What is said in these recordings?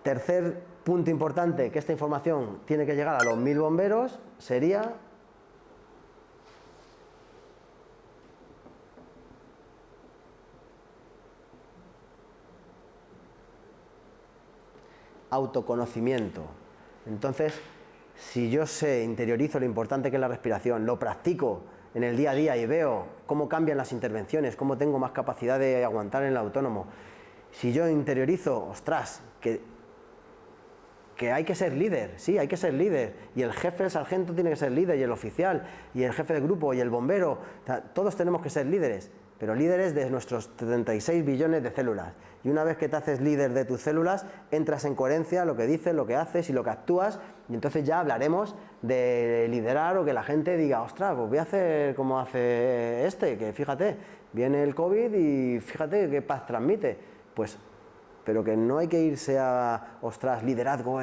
Tercer punto importante, que esta información tiene que llegar a los 1000 bomberos, sería autoconocimiento. Entonces, si yo sé, interiorizo lo importante que es la respiración, lo practico en el día a día y veo cómo cambian las intervenciones, cómo tengo más capacidad de aguantar en el autónomo, si yo interiorizo, ostras, que hay que ser líder, sí, hay que ser líder, y el jefe, el sargento tiene que ser líder, y el oficial, y el jefe de grupo, y el bombero, o sea, todos tenemos que ser líderes, pero líderes de nuestros 36 billones de células. Y una vez que te haces líder de tus células, entras en coherencia lo que dices, lo que haces y lo que actúas, y entonces ya hablaremos de liderar o que la gente diga, ostras, pues voy a hacer como hace este, que fíjate, viene el COVID y fíjate qué paz transmite. Pues, pero que no hay que irse a, ostras, liderazgo, o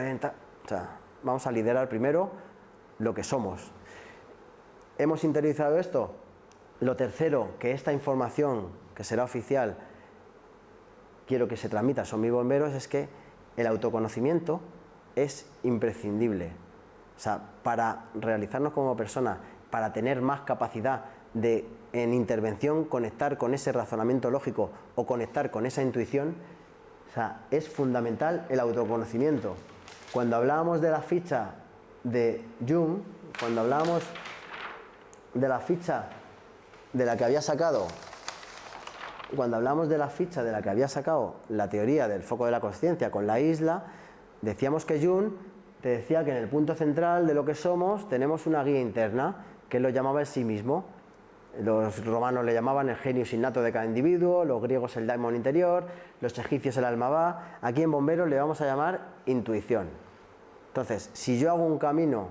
sea, vamos a liderar primero lo que somos. ¿Hemos interiorizado esto? Lo tercero, que esta información, que será oficial, quiero que se transmita a mis bomberos, es que el autoconocimiento es imprescindible. O sea, para realizarnos como persona, para tener más capacidad de, en intervención, conectar con ese razonamiento lógico o conectar con esa intuición, o sea, es fundamental el autoconocimiento. Cuando hablábamos de la ficha de Jung, cuando hablábamos de la ficha de la que había sacado, la teoría del foco de la consciencia con la isla, decíamos que Jung te decía que en el punto central de lo que somos tenemos una guía interna, que él lo llamaba el sí mismo. Los romanos le llamaban el genius innato de cada individuo, los griegos el daimon interior, los egipcios el alma va. Aquí en bomberos le vamos a llamar intuición. Entonces, si yo hago un camino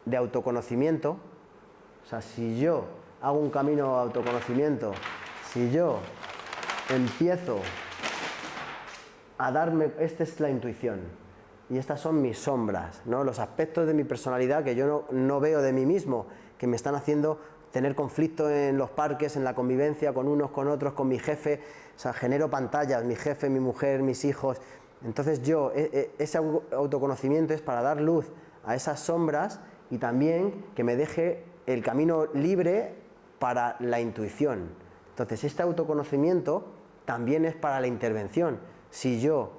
de autoconocimiento, o sea, si yo hago un camino de autoconocimiento, si yo empiezo a darme, esta es la intuición y estas son mis sombras, ¿no? Los aspectos de mi personalidad que yo no veo de mí mismo, que me están haciendo tener conflicto en los parques, en la convivencia con unos, con otros, con mi jefe, o sea, genero pantallas, mi jefe, mi mujer, mis hijos. Entonces yo, ese autoconocimiento es para dar luz a esas sombras y también que me deje el camino libre para la intuición. Entonces este autoconocimiento también es para la intervención. Si yo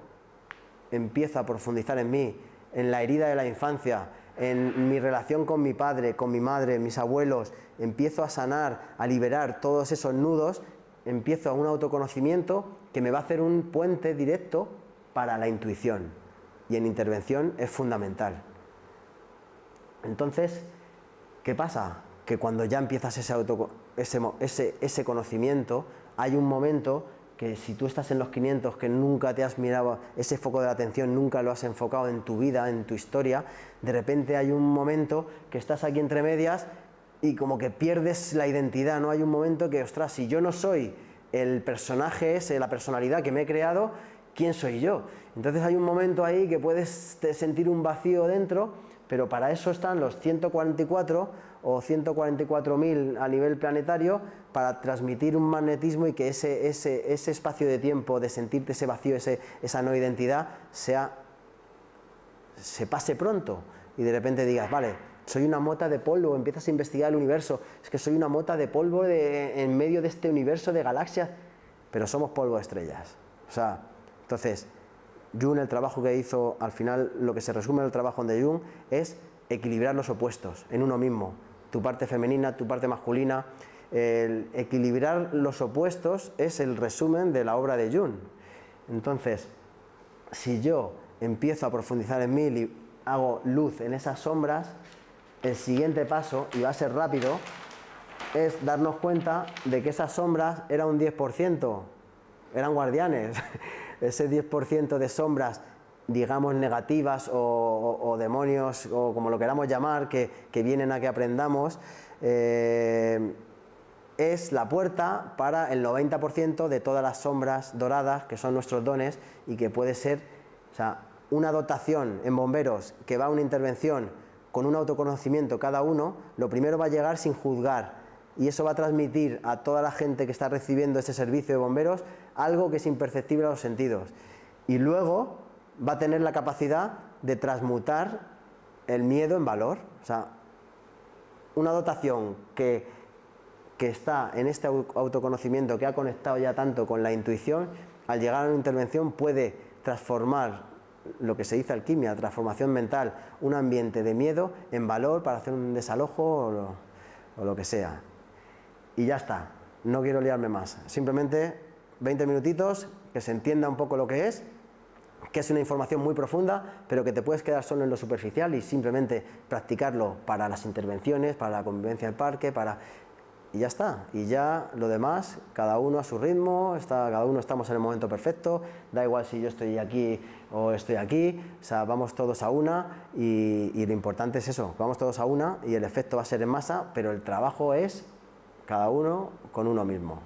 empiezo a profundizar en mí, en la herida de la infancia, en mi relación con mi padre, con mi madre, mis abuelos, empiezo a sanar, a liberar todos esos nudos, empiezo a un autoconocimiento que me va a hacer un puente directo para la intuición. Y en intervención es fundamental. Entonces, ¿qué pasa? Que cuando ya empiezas ese conocimiento, hay un momento que si tú estás en los 500, que nunca te has mirado ese foco de la atención, nunca lo has enfocado en tu vida, en tu historia, de repente hay un momento que estás aquí entre medias y como que pierdes la identidad, ¿no? Hay un momento que, ostras, si yo no soy el personaje ese, la personalidad que me he creado, ¿quién soy yo? Entonces hay un momento ahí que puedes sentir un vacío dentro, pero para eso están los 144 o 144.000 a nivel planetario, para transmitir un magnetismo y que ese espacio de tiempo de sentirte ese vacío, esa no identidad, se pase pronto y de repente digas, vale, soy una mota de polvo, empiezas a investigar el universo, es que soy una mota de polvo en medio de este universo de galaxias, pero somos polvo de estrellas. O sea, entonces, Jung, el trabajo que hizo, al final, lo que se resume en el trabajo de Jung es equilibrar los opuestos en uno mismo, tu parte femenina, tu parte masculina. El equilibrar los opuestos es el resumen de la obra de Jung. Entonces, si yo empiezo a profundizar en mí y hago luz en esas sombras, el siguiente paso, y va a ser rápido, es darnos cuenta de que esas sombras eran un 10%, eran guardianes. Ese 10% de sombras, digamos, negativas o demonios, o como lo queramos llamar, que vienen a que aprendamos, es la puerta para el 90% de todas las sombras doradas, que son nuestros dones, y que puede ser, o sea, una dotación en bomberos que va a una intervención con un autoconocimiento cada uno, lo primero va a llegar sin juzgar, y eso va a transmitir a toda la gente que está recibiendo ese servicio de bomberos algo que es imperceptible a los sentidos. Y luego va a tener la capacidad de transmutar el miedo en valor. O sea, una dotación que está en este autoconocimiento, que ha conectado ya tanto con la intuición, al llegar a una intervención puede transformar lo que se dice alquimia, transformación mental, un ambiente de miedo en valor para hacer un desalojo o lo que sea. Y ya está, no quiero liarme más, simplemente 20 minutitos, que se entienda un poco lo que es una información muy profunda, pero que te puedes quedar solo en lo superficial y simplemente practicarlo para las intervenciones, para la convivencia en el parque, y ya está. Y ya lo demás, cada uno a su ritmo, cada uno estamos en el momento perfecto, da igual si yo estoy aquí o estoy aquí, o sea, vamos todos a una y lo importante es eso, vamos todos a una y el efecto va a ser en masa, pero el trabajo es cada uno con uno mismo.